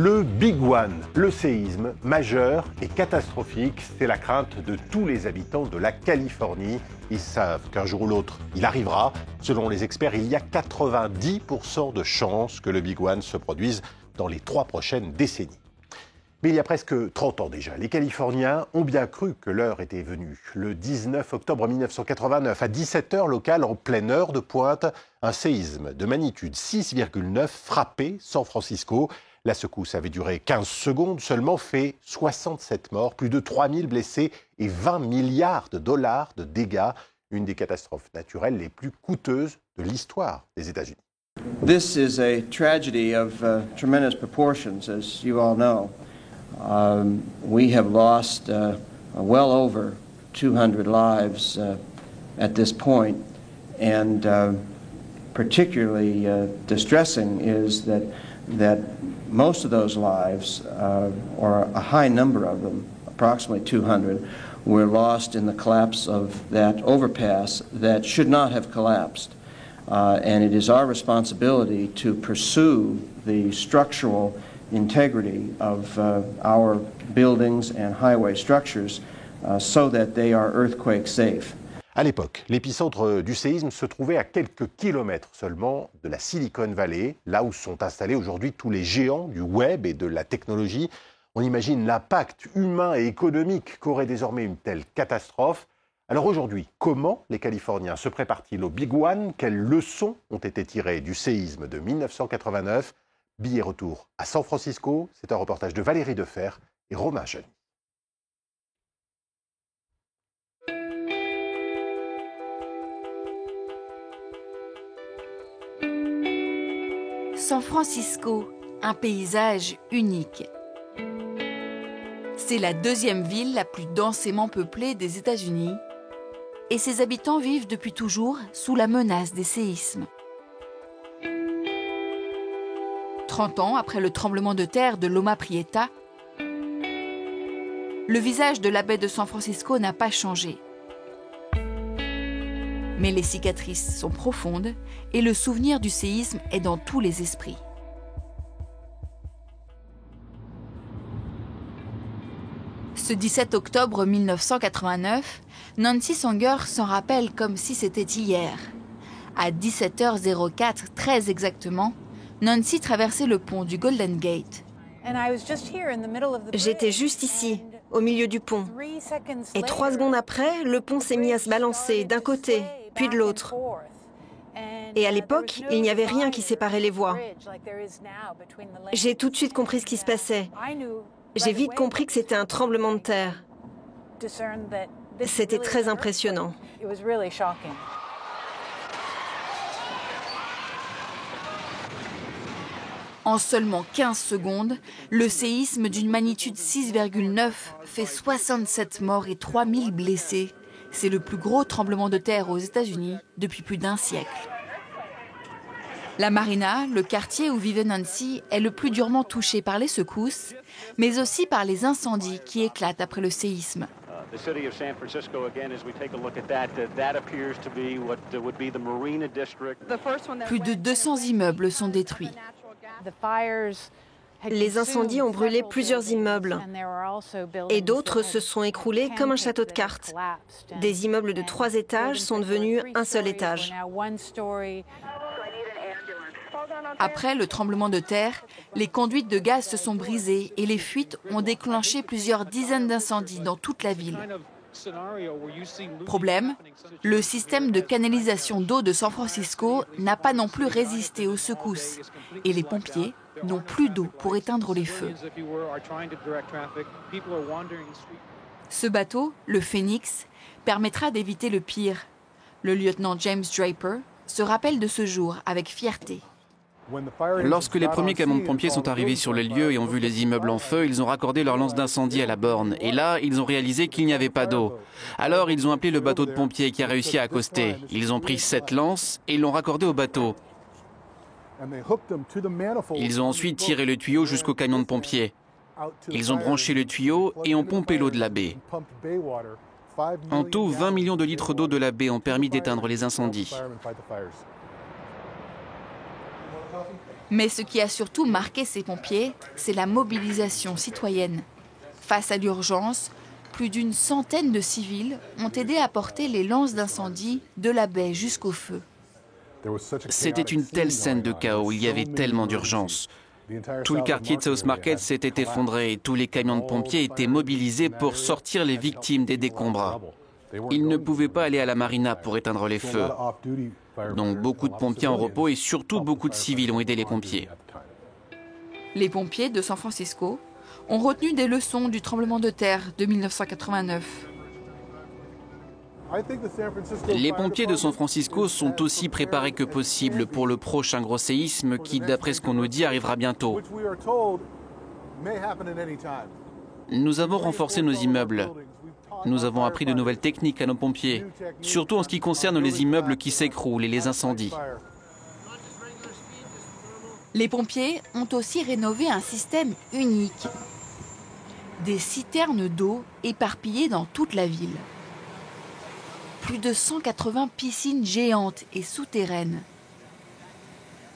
Le Big One, le séisme majeur et catastrophique, c'est la crainte de tous les habitants de la Californie. Ils savent qu'un jour ou l'autre, il arrivera. Selon les experts, il y a 90% de chances que le Big One se produise dans les 3 prochaines décennies. Mais il y a presque 30 ans déjà, les Californiens ont bien cru que l'heure était venue. Le 19 octobre 1989, à 17h locale, en pleine heure de pointe, un séisme de magnitude 6,9 frappait San Francisco. La secousse avait duré 15 secondes seulement, fait 67 morts, plus de 3000 blessés et 20 milliards de dollars de dégâts. Une des catastrophes naturelles les plus coûteuses de l'histoire des États-Unis. This is a tragedy of tremendous proportions, as you all know. We have lost well over 200 lives at this point, and particularly distressing is that most of those lives, or a high number of them, approximately 200, were lost in the collapse of that overpass that should not have collapsed. And it is our responsibility to pursue the structural integrity of our buildings and highway structures so that they are earthquake safe. À l'époque, l'épicentre du séisme se trouvait à quelques kilomètres seulement de la Silicon Valley, là où sont installés aujourd'hui tous les géants du web et de la technologie. On imagine l'impact humain et économique qu'aurait désormais une telle catastrophe. Alors aujourd'hui, comment les Californiens se préparent-ils au Big One? Quelles leçons ont été tirées du séisme de 1989? Billet retour à San Francisco, c'est un reportage de Valérie Defer et Romain Chany. San Francisco, un paysage unique. C'est la deuxième ville la plus densément peuplée des États-Unis et ses habitants vivent depuis toujours sous la menace des séismes. 30 ans après le tremblement de terre de Loma Prieta, le visage de la baie de San Francisco n'a pas changé. Mais les cicatrices sont profondes et le souvenir du séisme est dans tous les esprits. Ce 17 octobre 1989, Nancy Sanger s'en rappelle comme si c'était hier. À 17h04, très exactement, Nancy traversait le pont du Golden Gate. J'étais juste ici, au milieu du pont. Et 3 secondes après, le pont s'est mis à se balancer d'un côté, puis de l'autre. Et à l'époque, il n'y avait rien qui séparait les voies. J'ai tout de suite compris ce qui se passait. J'ai vite compris que c'était un tremblement de terre. C'était très impressionnant. En seulement 15 secondes, le séisme d'une magnitude 6,9 fait 67 morts et 3000 blessés. C'est le plus gros tremblement de terre aux États-Unis depuis plus d'un siècle. La Marina, le quartier où vivait Nancy, est le plus durement touché par les secousses, mais aussi par les incendies qui éclatent après le séisme. Plus de 200 immeubles sont détruits. Les incendies ont brûlé plusieurs immeubles et d'autres se sont écroulés comme un château de cartes. Des immeubles de 3 étages sont devenus un seul étage. Après le tremblement de terre, les conduites de gaz se sont brisées et les fuites ont déclenché plusieurs dizaines d'incendies dans toute la ville. Problème, le système de canalisation d'eau de San Francisco n'a pas non plus résisté aux secousses et les pompiers n'ont plus d'eau pour éteindre les feux. Ce bateau, le Phoenix, permettra d'éviter le pire. Le lieutenant James Draper se rappelle de ce jour avec fierté. Lorsque les premiers camions de pompiers sont arrivés sur les lieux et ont vu les immeubles en feu, ils ont raccordé leur lance d'incendie à la borne. Et là, ils ont réalisé qu'il n'y avait pas d'eau. Alors, ils ont appelé le bateau de pompiers qui a réussi à accoster. Ils ont pris cette lance et l'ont raccordé au bateau. Ils ont ensuite tiré le tuyau jusqu'au camion de pompiers. Ils ont branché le tuyau et ont pompé l'eau de la baie. En tout, 20 millions de litres d'eau de la baie ont permis d'éteindre les incendies. Mais ce qui a surtout marqué ces pompiers, c'est la mobilisation citoyenne. Face à l'urgence, plus d'une centaine de civils ont aidé à porter les lances d'incendie de la baie jusqu'au feu. C'était une telle scène de chaos, il y avait tellement d'urgence. Tout le quartier de South Market s'était effondré et tous les camions de pompiers étaient mobilisés pour sortir les victimes des décombres. Ils ne pouvaient pas aller à la marina pour éteindre les feux. Donc beaucoup de pompiers en repos et surtout beaucoup de civils ont aidé les pompiers. Les pompiers de San Francisco ont retenu des leçons du tremblement de terre de 1989. Les pompiers de San Francisco sont aussi préparés que possible pour le prochain gros séisme qui, d'après ce qu'on nous dit, arrivera bientôt. Nous avons renforcé nos immeubles. Nous avons appris de nouvelles techniques à nos pompiers, surtout en ce qui concerne les immeubles qui s'écroulent et les incendies. Les pompiers ont aussi rénové un système unique. Des citernes d'eau éparpillées dans toute la ville. Plus de 180 piscines géantes et souterraines.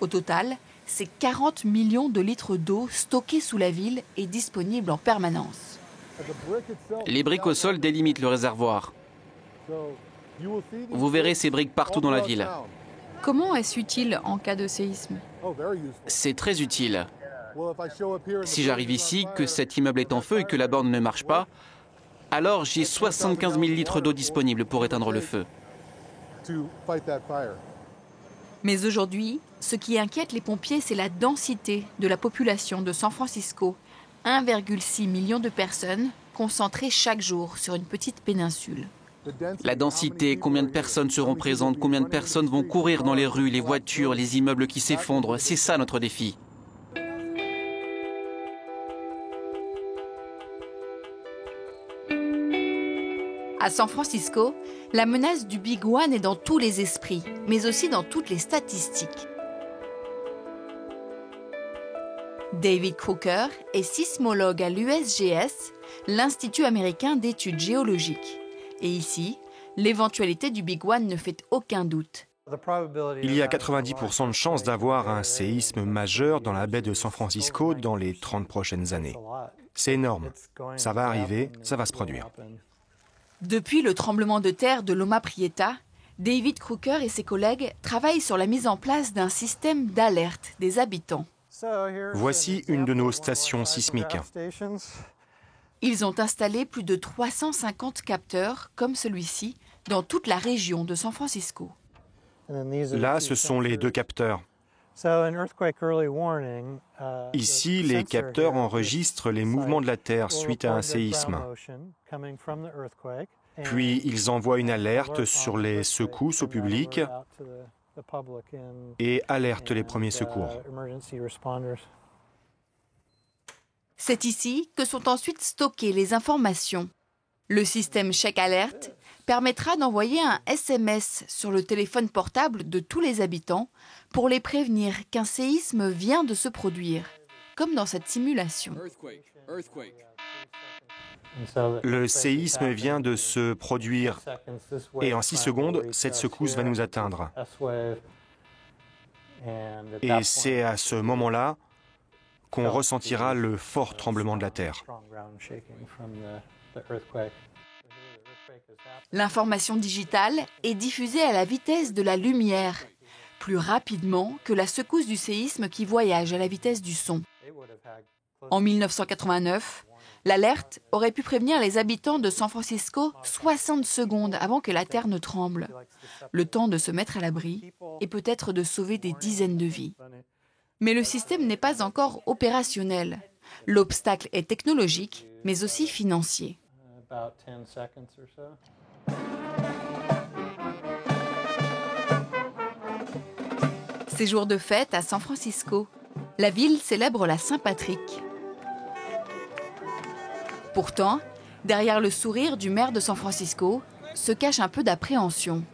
Au total, c'est 40 millions de litres d'eau stockés sous la ville et disponibles en permanence. Les briques au sol délimitent le réservoir. Vous verrez ces briques partout dans la ville. Comment est-ce utile en cas de séisme? C'est très utile. Si j'arrive ici, que cet immeuble est en feu et que la borne ne marche pas, alors j'ai 75 000 litres d'eau disponibles pour éteindre le feu. Mais aujourd'hui, ce qui inquiète les pompiers, c'est la densité de la population de San Francisco. 1,6 million de personnes concentrées chaque jour sur une petite péninsule. La densité, combien de personnes seront présentes, combien de personnes vont courir dans les rues, les voitures, les immeubles qui s'effondrent, c'est ça notre défi. À San Francisco, la menace du Big One est dans tous les esprits, mais aussi dans toutes les statistiques. David Crooker est sismologue à l'USGS, l'Institut américain d'études géologiques. Et ici, l'éventualité du Big One ne fait aucun doute. Il y a 90% de chances d'avoir un séisme majeur dans la baie de San Francisco dans les 30 prochaines années. C'est énorme. Ça va arriver, ça va se produire. Depuis le tremblement de terre de Loma Prieta, David Crooker et ses collègues travaillent sur la mise en place d'un système d'alerte des habitants. Voici une de nos stations sismiques. Ils ont installé plus de 350 capteurs comme celui-ci dans toute la région de San Francisco. Là, ce sont les deux capteurs. Ici, les capteurs enregistrent les mouvements de la Terre suite à un séisme. Puis, ils envoient une alerte sur les secousses au public et alertent les premiers secours. C'est ici que sont ensuite stockées les informations. Le système Check Alert permettra d'envoyer un SMS sur le téléphone portable de tous les habitants pour les prévenir qu'un séisme vient de se produire, comme dans cette simulation. Le séisme vient de se produire et en 6 secondes, cette secousse va nous atteindre. Et c'est à ce moment-là qu'on ressentira le fort tremblement de la Terre. L'information digitale est diffusée à la vitesse de la lumière, plus rapidement que la secousse du séisme qui voyage à la vitesse du son. En 1989, l'alerte aurait pu prévenir les habitants de San Francisco 60 secondes avant que la Terre ne tremble, le temps de se mettre à l'abri et peut-être de sauver des dizaines de vies. Mais le système n'est pas encore opérationnel. L'obstacle est technologique, mais aussi financier. Ces jours de fête à San Francisco, la ville célèbre la Saint-Patrick. Pourtant, derrière le sourire du maire de San Francisco, se cache un peu d'appréhension.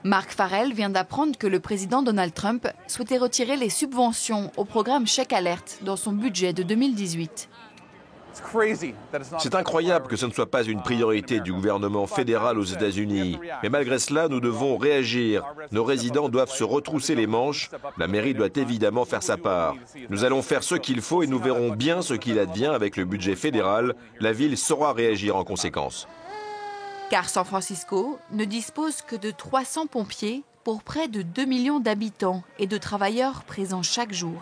Mark Farrell vient d'apprendre que le président Donald Trump souhaitait retirer les subventions au programme Check Alert dans son budget de 2018. C'est incroyable que ce ne soit pas une priorité du gouvernement fédéral aux États-Unis. Mais malgré cela, nous devons réagir. Nos résidents doivent se retrousser les manches. La mairie doit évidemment faire sa part. Nous allons faire ce qu'il faut et nous verrons bien ce qu'il advient avec le budget fédéral. La ville saura réagir en conséquence. Car San Francisco ne dispose que de 300 pompiers pour près de 2 millions d'habitants et de travailleurs présents chaque jour.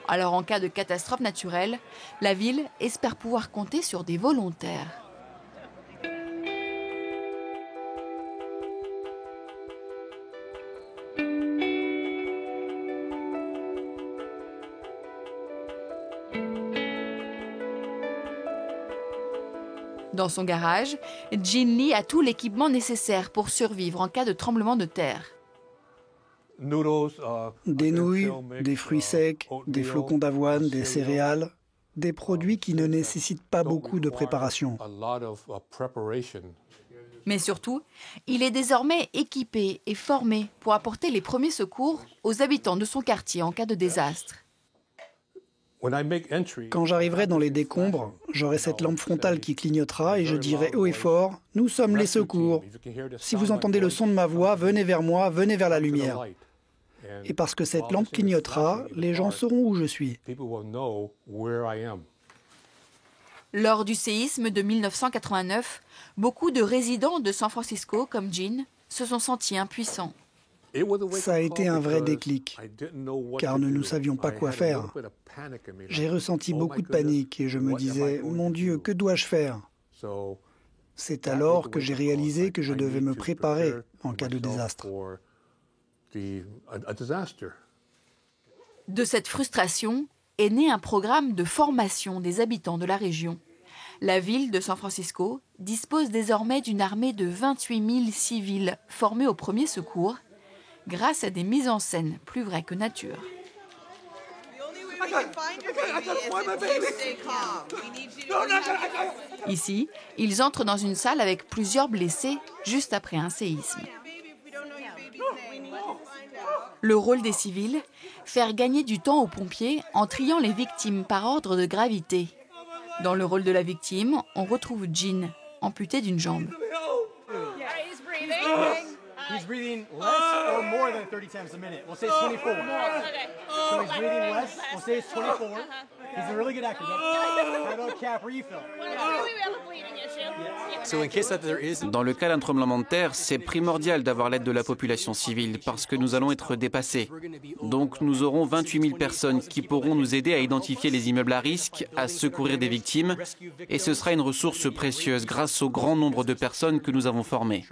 Alors en cas de catastrophe naturelle, la ville espère pouvoir compter sur des volontaires. Dans son garage, Jean Lee a tout l'équipement nécessaire pour survivre en cas de tremblement de terre. Des nouilles, des fruits secs, des flocons d'avoine, des céréales, des produits qui ne nécessitent pas beaucoup de préparation. Mais surtout, il est désormais équipé et formé pour apporter les premiers secours aux habitants de son quartier en cas de désastre. Quand j'arriverai dans les décombres, j'aurai cette lampe frontale qui clignotera et je dirai haut et fort « Nous sommes les secours. Si vous entendez le son de ma voix, venez vers moi, venez vers la lumière. » Et parce que cette lampe clignotera, les gens sauront où je suis. Lors du séisme de 1989, beaucoup de résidents de San Francisco, comme Jean, se sont sentis impuissants. Ça a été un vrai déclic, car nous ne savions pas quoi faire. J'ai ressenti beaucoup de panique et je me disais « Mon Dieu, que dois-je faire ?» C'est alors que j'ai réalisé que je devais me préparer en cas de désastre. De cette frustration est né un programme de formation des habitants de la région. La ville de San Francisco dispose désormais d'une armée de 28 000 civils formés aux premiers secours, grâce à des mises en scène plus vraies que nature. Ici, ils entrent dans une salle avec plusieurs blessés juste après un séisme. Le rôle des civils, faire gagner du temps aux pompiers en triant les victimes par ordre de gravité. Dans le rôle de la victime, on retrouve Jean, amputé d'une jambe. He's breathing less or more than 30 times a minute. We'll say it's 24. So he's breathing less. We'll say it's 24. He's a really good actor. How about cap refill? Dans le cas d'un tremblement de terre, c'est primordial d'avoir l'aide de la population civile parce que nous allons être dépassés. Donc nous aurons 28 000 personnes qui pourront nous aider à identifier les immeubles à risque, à secourir des victimes. Et ce sera une ressource précieuse grâce au grand nombre de personnes que nous avons formées.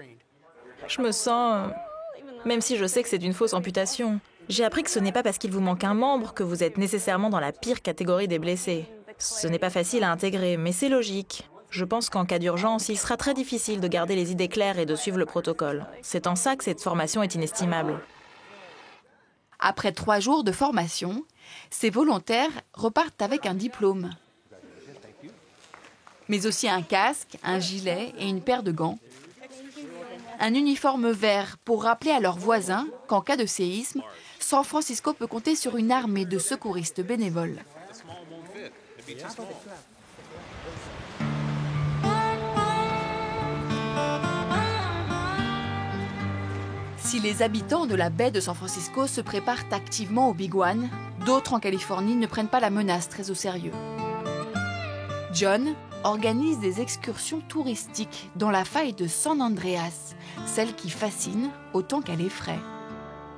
Je me sens... Même si je sais que c'est une fausse amputation. J'ai appris que ce n'est pas parce qu'il vous manque un membre que vous êtes nécessairement dans la pire catégorie des blessés. Ce n'est pas facile à intégrer, mais c'est logique. Je pense qu'en cas d'urgence, il sera très difficile de garder les idées claires et de suivre le protocole. C'est en ça que cette formation est inestimable. Après 3 jours de formation, ces volontaires repartent avec un diplôme. Mais aussi un casque, un gilet et une paire de gants. Un uniforme vert pour rappeler à leurs voisins qu'en cas de séisme, San Francisco peut compter sur une armée de secouristes bénévoles. Si les habitants de la baie de San Francisco se préparent activement au Big One, d'autres en Californie ne prennent pas la menace très au sérieux. John organise des excursions touristiques dans la faille de San Andreas, celle qui fascine autant qu'elle effraie.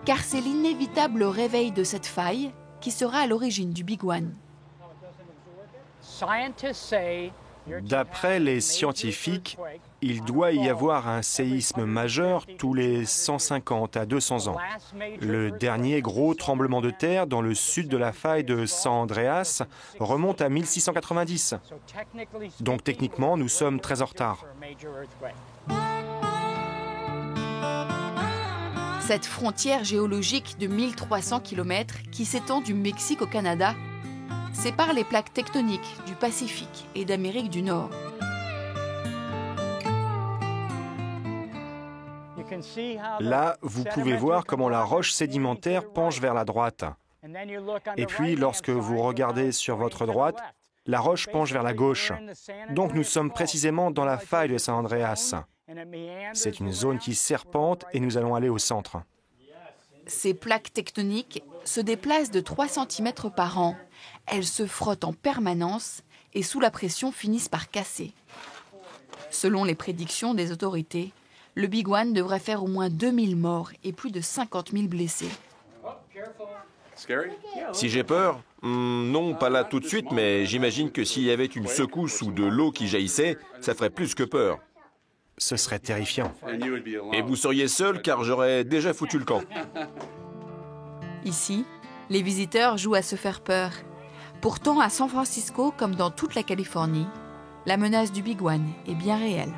Car c'est l'inévitable réveil de cette faille qui sera à l'origine du Big One. D'après les scientifiques, il doit y avoir un séisme majeur tous les 150 à 200 ans. Le dernier gros tremblement de terre dans le sud de la faille de San Andreas remonte à 1690. Donc techniquement, nous sommes très en retard. Cette frontière géologique de 1300 km qui s'étend du Mexique au Canada sépare les plaques tectoniques du Pacifique et d'Amérique du Nord. Là, vous pouvez voir comment la roche sédimentaire penche vers la droite. Et puis, lorsque vous regardez sur votre droite, La roche penche vers la gauche. Donc nous sommes précisément dans la faille de San Andreas. C'est une zone qui serpente et nous allons aller au centre. Ces plaques tectoniques se déplacent de 3 cm par an. Elles se frottent en permanence et sous la pression finissent par casser. Selon les prédictions des autorités, le Big One devrait faire au moins 2000 morts et plus de 50 000 blessés. Si j'ai peur? Non, pas là tout de suite, mais j'imagine que s'il y avait une secousse ou de l'eau qui jaillissait, ça ferait plus que peur. Ce serait terrifiant. Et vous seriez seul car j'aurais déjà foutu le camp. Ici, les visiteurs jouent à se faire peur. Pourtant, à San Francisco, comme dans toute la Californie, la menace du Big One est bien réelle.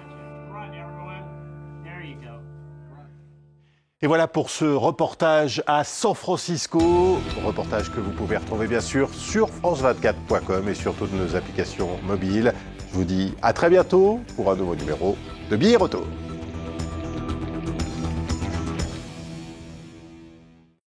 Et voilà pour ce reportage à San Francisco, reportage que vous pouvez retrouver bien sûr sur france24.com et sur toutes nos applications mobiles. Je vous dis à très bientôt pour un nouveau numéro de Billet Auto.